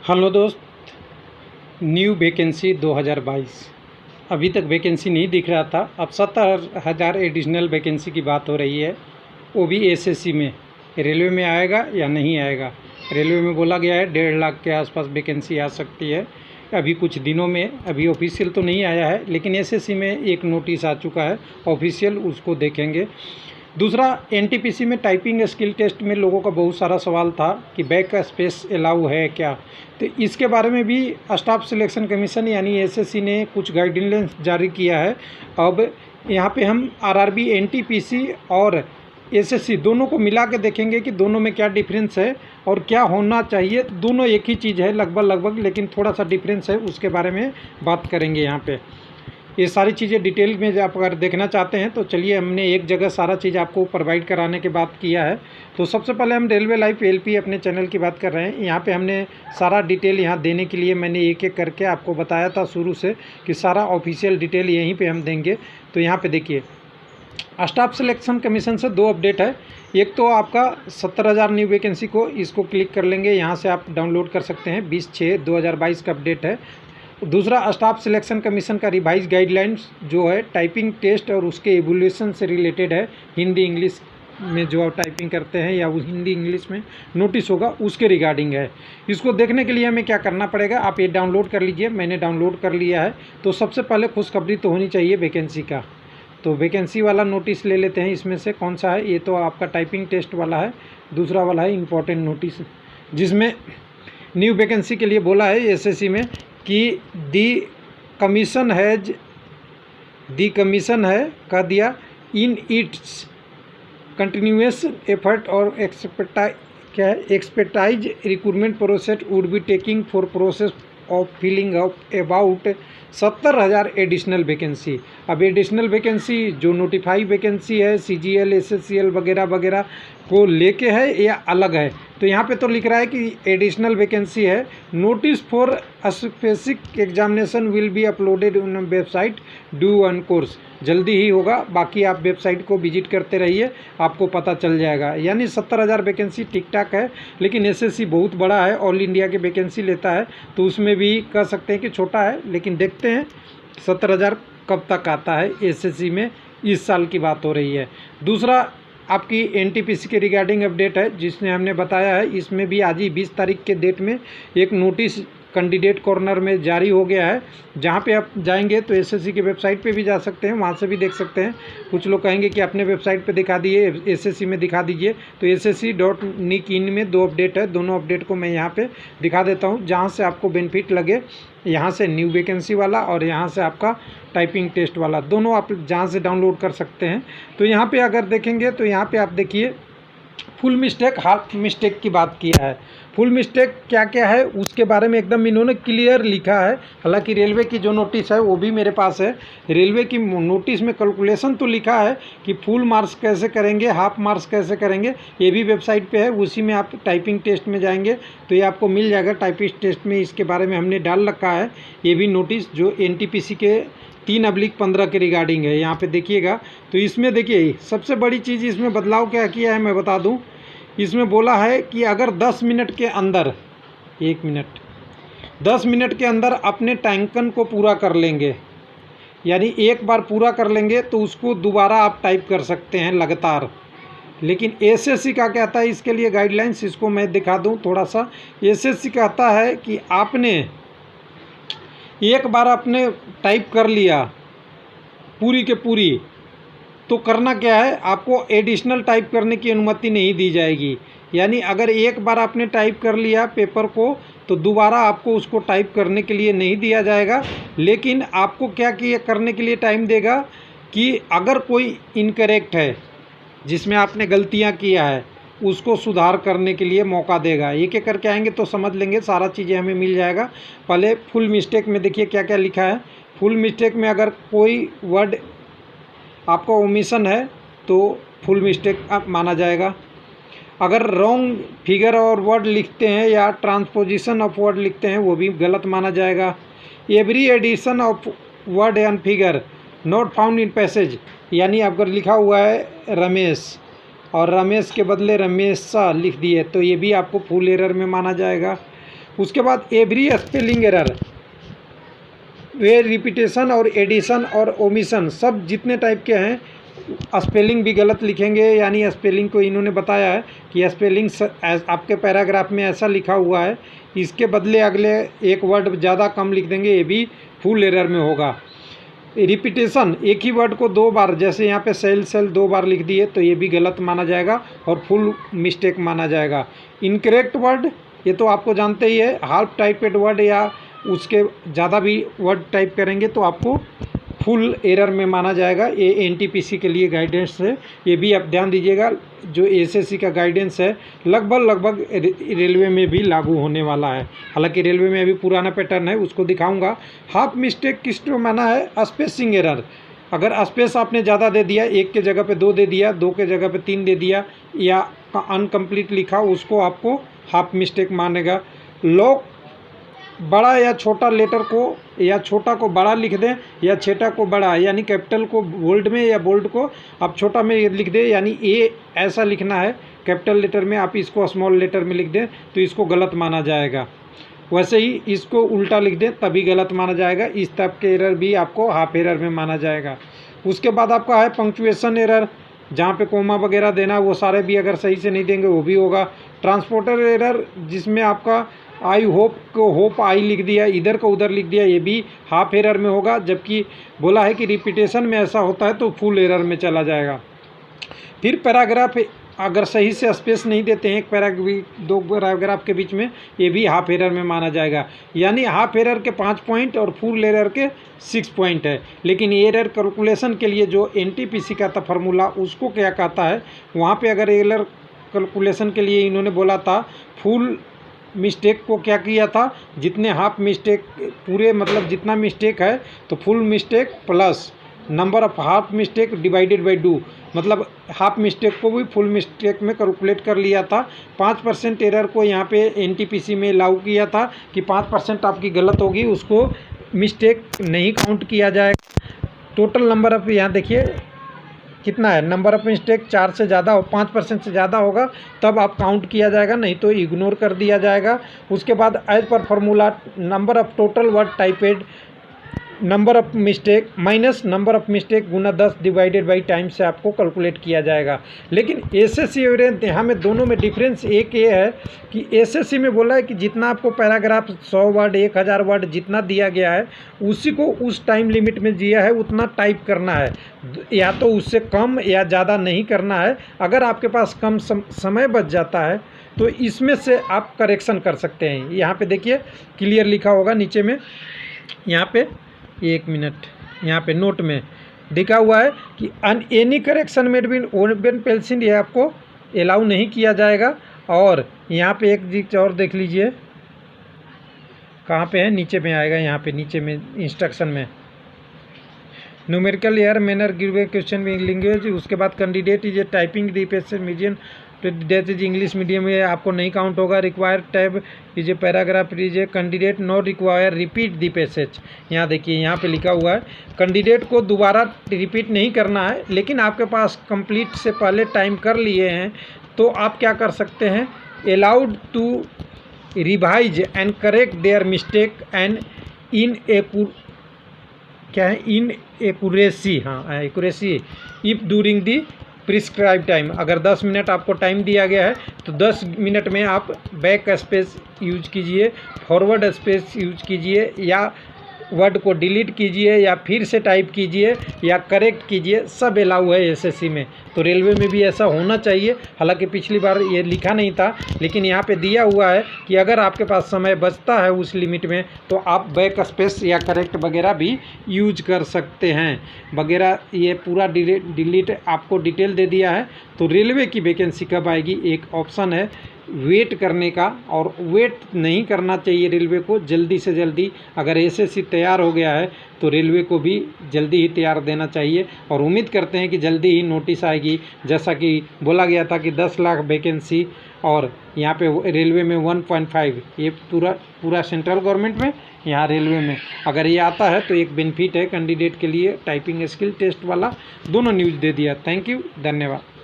Hello दोस्त, new vacancy 2022 अभी तक वैकेंसी नहीं दिख रहा था। अब 70,000 एडिशनल वैकेंसी की बात हो रही है, वो भी एसएससी में। रेलवे में आएगा या नहीं आएगा? रेलवे में बोला गया है 1.5 लाख के आसपास वैकेंसी आ सकती है अभी कुछ दिनों में। अभी ऑफिशियल तो नहीं आया है, लेकिन एसएससी में एक नोटिस आ चुका है ऑफिशियल, उसको देखेंगे। दूसरा, एनटीपीसी में टाइपिंग स्किल टेस्ट में लोगों का बहुत सारा सवाल था कि बैक स्पेस अलाउ है क्या, तो इसके बारे में भी स्टाफ सिलेक्शन कमीशन यानी एसएससी ने कुछ गाइडलाइंस जारी किया है। अब यहाँ पे हम आरआरबी, एनटीपीसी और एसएससी दोनों को मिला के देखेंगे कि दोनों में क्या डिफरेंस है और क्या होना चाहिए। दोनों एक ही चीज़ है लगभग, लेकिन थोड़ा सा डिफरेंस है, उसके बारे में बात करेंगे यहाँ पे। ये सारी चीज़ें डिटेल में आप अगर देखना चाहते हैं तो चलिए, हमने एक जगह सारा चीज़ आपको प्रोवाइड कराने के बाद किया है। तो सबसे पहले हम रेलवे लाइव एलपी अपने चैनल की बात कर रहे हैं। यहाँ पे हमने सारा डिटेल यहाँ देने के लिए मैंने एक एक करके आपको बताया था शुरू से कि सारा ऑफिशियल डिटेल यहीं पे हम देंगे। तो यहाँ पे देखिए, स्टाफ सिलेक्शन कमीशन से 2 अपडेट है। एक तो आपका 70,000 न्यू वैकेंसी को, इसको क्लिक कर लेंगे, यहाँ से आप डाउनलोड कर सकते हैं। 20/6/2022 का अपडेट है। दूसरा, स्टाफ सिलेक्शन कमीशन का रिवाइज गाइडलाइंस जो है टाइपिंग टेस्ट और उसके एवोल्यूशन से रिलेटेड है। हिंदी इंग्लिश में जो आप टाइपिंग करते हैं या वो हिंदी इंग्लिश में नोटिस होगा, उसके रिगार्डिंग है। इसको देखने के लिए हमें क्या करना पड़ेगा, आप ये डाउनलोड कर लीजिए। मैंने डाउनलोड कर लिया है। तो सबसे पहले खुशखबरी तो होनी चाहिए वैकेंसी का। तो वैकेंसी वाला नोटिस ले लेते हैं। इसमें से कौन सा है? ये तो आपका टाइपिंग टेस्ट वाला है। दूसरा वाला है इम्पोर्टेंट नोटिस, जिसमें न्यू वैकेंसी के लिए बोला है एसएससी में कि दी कमीशन है कह दिया इन इट्स कंटिन्यूस एफर्ट और expertise recruitment process would be taking for process of filling up about 70,000 additional vacancy. अब एडिशनल वैकेंसी जो नोटिफाई वैकेंसी है सीजीएल, एसएससीएल वगैरह वगैरह को लेके है या अलग है? तो यहाँ पे तो लिख रहा है कि एडिशनल वैकेंसी है। Notice for specific examination will be uploaded on website due on course. जल्दी ही होगा, बाकी आप वेबसाइट को विजिट करते रहिए, आपको पता चल जाएगा। यानी 70,000 वैकेंसी ठीक ठाक है, लेकिन एसएससी बहुत बड़ा है, ऑल इंडिया के वैकेंसी लेता है, तो उसमें भी कह सकते हैं कि छोटा है। लेकिन देखते हैं 70,000 कब तक आता है एसएससी में, इस साल की बात हो रही है। दूसरा, आपकी एनटीपीसी के रिगार्डिंग अपडेट है, जिसने हमने बताया है। इसमें भी आज ही 20 तारीख के डेट में एक नोटिस कैंडिडेट कॉर्नर में जारी हो गया है। जहां पे आप जाएंगे तो एसएससी की वेबसाइट पे भी जा सकते हैं, वहां से भी देख सकते हैं। कुछ लोग कहेंगे कि अपने वेबसाइट पे दिखा दिए, एसएससी में दिखा दीजिए। तो SSC.nic.in में 2 अपडेट है। दोनों अपडेट को मैं यहाँ पे दिखा देता हूँ, जहाँ से आपको बेनिफिट लगे। यहाँ से न्यू वैकेंसी वाला और यहाँ से आपका टाइपिंग टेस्ट वाला, दोनों आप जहाँ से डाउनलोड कर सकते हैं। तो यहाँ पे अगर देखेंगे तो यहाँ पे आप देखिए, फुल मिस्टेक, हाफ मिस्टेक की बात किया है। फुल मिस्टेक क्या क्या है उसके बारे में एकदम इन्होंने क्लियर लिखा है। हालांकि रेलवे की जो नोटिस है वो भी मेरे पास है। रेलवे की नोटिस में कैलकुलेशन तो लिखा है कि फुल मार्क्स कैसे करेंगे, हाफ मार्क्स कैसे करेंगे, ये भी वेबसाइट पे है। उसी में आप टाइपिंग टेस्ट में जाएंगे तो ये आपको मिल जाएगा। टाइपिंग टेस्ट में इसके बारे में हमने डाल रखा है, ये भी नोटिस जो एनटीपीसी के 3/15 के रिगार्डिंग है। यहाँ पे देखिएगा। तो इसमें देखिए, सबसे बड़ी चीज़ इसमें बदलाव क्या किया है मैं बता दूं। इसमें बोला है कि अगर 10 मिनट के अंदर, 1 मिनट, 10 मिनट के अंदर अपने टैंकन को पूरा कर लेंगे, यानी एक बार पूरा कर लेंगे तो उसको दोबारा आप टाइप कर सकते हैं लगातार। लेकिन एसएससी का कहता है इसके लिए गाइडलाइंस, इसको मैं दिखा दूं थोड़ा सा। एसएससी कहता है कि आपने एक बार आपने टाइप कर लिया पूरी के पूरी, तो करना क्या है, आपको एडिशनल टाइप करने की अनुमति नहीं दी जाएगी। यानी अगर एक बार आपने टाइप कर लिया पेपर को, तो दोबारा आपको उसको टाइप करने के लिए नहीं दिया जाएगा। लेकिन आपको क्या किया करने के लिए टाइम देगा कि अगर कोई इनकरेक्ट है, जिसमें आपने गलतियां किया है, उसको सुधार करने के लिए मौका देगा। एक एक करके आएंगे तो समझ लेंगे, सारा चीज़ें हमें मिल जाएगा। पहले फुल मिस्टेक में देखिए क्या क्या लिखा है। फुल मिस्टेक में अगर कोई वर्ड आपका ओमिशन है तो फुल मिस्टेक माना जाएगा। अगर रॉन्ग फिगर और वर्ड लिखते हैं या ट्रांसपोजिशन ऑफ वर्ड लिखते हैं, वो भी गलत माना जाएगा। Every addition of word and figure not found in passage, यानी अगर लिखा हुआ है रमेश और रमेश के बदले रमेशा लिख दिए तो ये भी आपको फुल एरर में माना जाएगा। उसके बाद एवरी स्पेलिंग एरर, वे रिपीटेशन और एडिशन और ओमिशन सब जितने टाइप के हैं, स्पेलिंग भी गलत लिखेंगे, यानी स्पेलिंग को इन्होंने बताया है कि स्पेलिंग आपके पैराग्राफ में ऐसा लिखा हुआ है, इसके बदले अगले एक वर्ड ज़्यादा कम लिख देंगे, ये भी फुल एरर में होगा। रिपीटेशन, एक ही वर्ड को 2 बार, जैसे यहाँ पे सेल 2 बार लिख दिए तो ये भी गलत माना जाएगा और फुल मिस्टेक माना जाएगा। इनकरेक्ट वर्ड, ये तो आपको जानते ही है, हाफ टाइपेड वर्ड या उसके ज़्यादा भी वर्ड टाइप करेंगे तो आपको फुल एरर में माना जाएगा। ये एनटीपीसी के लिए गाइडेंस है, ये भी आप ध्यान दीजिएगा। जो एसएससी का गाइडेंस है लगभग रेलवे में भी लागू होने वाला है, हालांकि रेलवे में अभी पुराना पैटर्न है, उसको दिखाऊंगा। हाफ मिस्टेक किसको माना है? स्पेसिंग एरर, अगर स्पेस आपने ज़्यादा दे दिया, 1 के जगह पे 2 दे दिया, 2 के जगह पे 3 दे दिया या अनकम्प्लीट लिखा, उसको आपको हाफ मिस्टेक मानेगा। लॉक, बड़ा या छोटा लेटर को या छोटा को बड़ा लिख दें या छोटा को बड़ा, यानी कैपिटल को बोल्ड में या बोल्ड को आप छोटा में लिख दें, यानी ए ऐसा लिखना है कैपिटल लेटर में, आप इसको स्मॉल लेटर में लिख दें तो इसको गलत माना जाएगा। वैसे ही इसको उल्टा लिख दें तभी गलत माना जाएगा। इस टाइप के एरर भी आपको हाफ एरर में माना जाएगा। उसके बाद आपका है पंक्चुएशन एरर, जहाँ पे कोमा वगैरह देना वो सारे भी अगर सही से नहीं देंगे वो भी होगा। ट्रांसपोर्टर एरर, जिसमें आपका आई होप को होप आई लिख दिया, इधर को उधर लिख दिया, ये भी हाफ एरर में होगा, जबकि बोला है कि रिपीटेशन में ऐसा होता है तो फुल एरर में चला जाएगा। फिर पैराग्राफ, अगर सही से स्पेस नहीं देते हैं एक पैराग्राफ 2 पैराग्राफ के बीच में, ये भी हाफ एरर में माना जाएगा। यानी हाफ एरर के 5 पॉइंट और फुल एरर के 6 पॉइंट है। लेकिन एरर कैलकुलेशन के लिए जो एनटीपीसी का था फार्मूला, उसको क्या कहता है, वहाँ पे अगर एरर कैलकुलेशन के लिए इन्होंने बोला था फुल मिस्टेक को क्या किया था, जितने हाफ मिस्टेक पूरे मतलब जितना मिस्टेक है तो full mistake plus number of half mistake divided by 2, मतलब हाफ मिस्टेक को भी फुल मिस्टेक में कैलकुलेट कर लिया था। 5% एरर को यहाँ पे एनटीपीसी में लागू किया था कि 5% आपकी गलत होगी, उसको मिस्टेक नहीं काउंट किया जाएगा। टोटल नंबर ऑफ, यहाँ देखिए कितना है, नंबर ऑफ मिस्टेक 4 से ज़्यादा हो, 5% से ज़्यादा होगा तब आप काउंट किया जाएगा, नहीं तो इग्नोर कर दिया जाएगा। उसके बाद as per formula number of total word typed number of mistake minus number of mistake गुना 10 डिवाइडेड बाई टाइम से आपको कैलकुलेट किया जाएगा। लेकिन एसएससी और यहाँ में दोनों में डिफरेंस एक ये है कि एसएससी में बोला है कि जितना आपको पैराग्राफ 100 वर्ड 1000 वर्ड जितना दिया गया है उसी को उस टाइम लिमिट में दिया है उतना टाइप करना है, या तो उससे कम या ज़्यादा नहीं करना है। अगर आपके पास कम समय बच जाता है तो इसमें से आप करेक्शन कर सकते हैं। यहाँ पे देखिए क्लियर लिखा होगा नीचे में, यहाँ पे 1 मिनट, यहाँ पे नोट में लिखा हुआ है कि एनी करेक्शन मेड बिन ओपन पेंसिल, ये आपको अलाउ नहीं किया जाएगा। और यहाँ पे एक चीज और देख लीजिए, कहाँ पे है, नीचे में आएगा, यहाँ पे नीचे में इंस्ट्रक्शन में numerical air manner give question में लैंग्वेज। उसके बाद candidate is a typing the medium that is English medium, ये आपको नहीं काउंट होगा। Require tab is a paragraph is a candidate not require repeat the passage. यहाँ देखिए यहाँ पे लिखा हुआ है कैंडिडेट को दोबारा रिपीट नहीं करना है, लेकिन आपके पास कंप्लीट से पहले टाइम कर लिए हैं तो आप क्या कर सकते हैं, allowed to revise and correct their mistake and in क्या है इन एक्यूरेसी, हाँ accuracy if during the prescribe time. अगर 10 मिनट आपको टाइम दिया गया है तो 10 मिनट में आप बैक स्पेस यूज कीजिए, फॉरवर्ड स्पेस यूज कीजिए, या वर्ड को डिलीट कीजिए, या फिर से टाइप कीजिए, या करेक्ट कीजिए, सब अलाउ है एसएससी में। तो रेलवे में भी ऐसा होना चाहिए। हालांकि पिछली बार ये लिखा नहीं था, लेकिन यहाँ पे दिया हुआ है कि अगर आपके पास समय बचता है उस लिमिट में तो आप बैक स्पेस या करेक्ट वगैरह भी यूज कर सकते हैं वगैरह। ये पूरा डिलीट आपको डिटेल दे दिया है। तो रेलवे की वैकेंसी कब आएगी, एक ऑप्शन है वेट करने का, और वेट नहीं करना चाहिए रेलवे को, जल्दी से जल्दी। अगर एसएससी तैयार हो गया है तो रेलवे को भी जल्दी ही तैयार देना चाहिए, और उम्मीद करते हैं कि जल्दी ही नोटिस आएगी। जैसा कि बोला गया था कि 10 लाख वैकेंसी, और यहाँ पे रेलवे में 1.5, ये पूरा सेंट्रल गवर्नमेंट में, यहाँ रेलवे में अगर ये आता है तो एक बेनिफिट है कैंडिडेट के लिए। टाइपिंग स्किल टेस्ट वाला दोनों न्यूज़ दे दिया। थैंक यू, धन्यवाद।